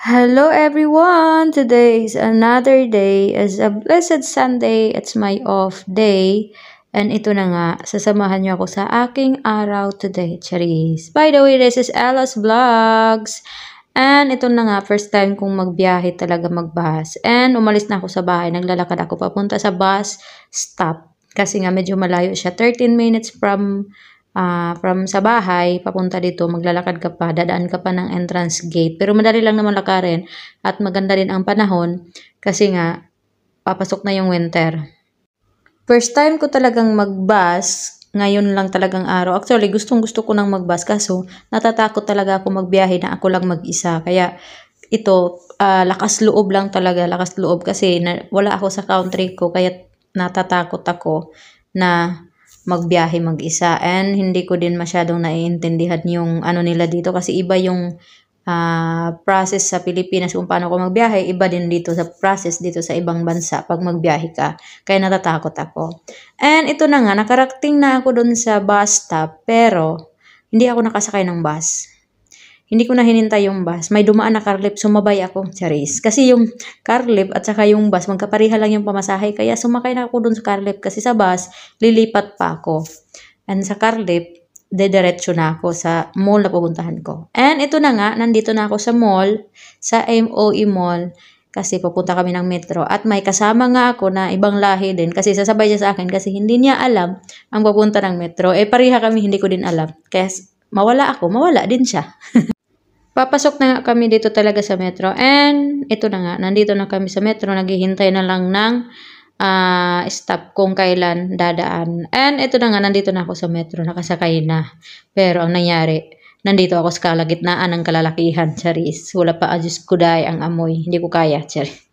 Hello everyone! Today is another day. It's a blessed Sunday. It's my off day. And ito na nga, sasamahan niyo ako sa aking araw today. Charis. By the way, this is Ella's Vlogs. And ito na nga, first time kong magbiyahe talaga magbus. And umalis na ako sa bahay. Naglalakad ako papunta sa bus stop. Kasi nga medyo malayo siya. 13 minutes from sa bahay, papunta dito, maglalakad ka pa, dadaan ka pa ng entrance gate. Pero madali lang naman lakarin at maganda rin ang panahon kasi nga, papasok na yung winter. First time ko talagang mag-bus, ngayon lang talagang araw. Actually, gustong-gusto ko nang mag-bus kaso natatakot talaga ako magbiyahe na ako lang mag-isa. Kaya ito, lakas loob lang talaga, lakas loob kasi wala ako sa country ko kaya natatakot ako na magbiyahe mag-isa and hindi ko din masyadong naiintindihan yung ano nila dito kasi iba yung process sa Pilipinas kung paano ko magbiyahe, iba din dito sa process dito sa ibang bansa pag magbiyahe ka. Kaya natatakot ako. And ito na nga, nakarating na ako dun sa bus stop pero hindi ako nakasakay ng bus. Hindi ko na hinintay yung bus. May dumaan na carlip, sumabay ako, charis. Kasi yung carlip at saka yung bus, magkapareha lang yung pamasahe. Kaya sumakay na ako dun sa carlip kasi sa bus, lilipat pa ako. And sa carlip, dediretso na ako sa mall na pupuntahan ko. And ito na nga, nandito na ako sa mall, sa MOE Mall. Kasi pupunta kami ng metro. At may kasama nga ako na ibang lahi din. Kasi sasabay siya sa akin kasi hindi niya alam ang pupunta ng metro. Eh pareha kami, hindi ko din alam. Kaya mawala ako, mawala din siya. Papasok na nga kami dito talaga sa metro. And ito na nga, nandito na kami sa metro. Naghihintay na lang ng stop kung kailan dadaan. And ito na nga, nandito na ako sa metro. Nakasakay na. Pero ang nangyari, nandito ako sa kalagitnaan ng kalalakihan. Charis. Wala pa adjust kuday ang amoy. Hindi ko kaya. Charis.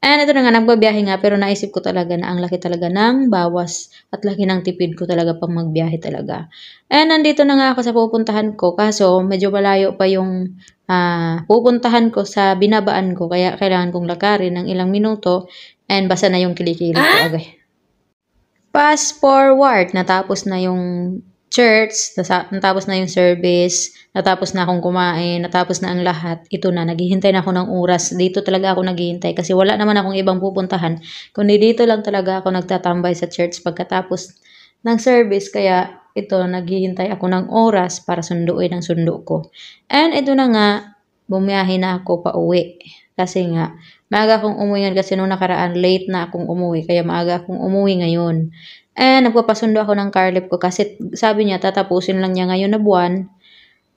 And ito na nga, nagbabiyahe nga. Pero naisip ko talaga na ang laki talaga ng bawas at laki ng tipid ko talaga pang magbiyahe talaga. And nandito na nga ako sa pupuntahan ko. Kaso medyo malayo pa yung pupuntahan ko sa binabaan ko. Kaya kailangan kong lakarin ng ilang minuto. And basa na yung kilikili ko. Okay. Fast forward. Natapos na yung church. Natapos na yung service. Natapos na akong kumain. Natapos na ang lahat. Ito na. Naghihintay na ako ng oras. Dito talaga ako naghihintay. Kasi wala naman akong ibang pupuntahan. Kundi dito lang talaga ako nagtatambay sa church pagkatapos ng service. Kaya ito, naghihintay ako ng oras para sunduin ang sundo ko. And ito na nga, bumiyahe na ako pa uwi. Kasi nga, maaga akong umuwi ngayon kasi nung nakaraan, late na akong umuwi. Kaya maaga akong umuwi ngayon. And nagpapasundo ako ng carlip ko kasi sabi niya, tatapusin lang niya ngayon na buwan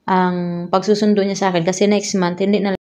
ang pagsusundo niya sa akin. Kasi next month, hindi na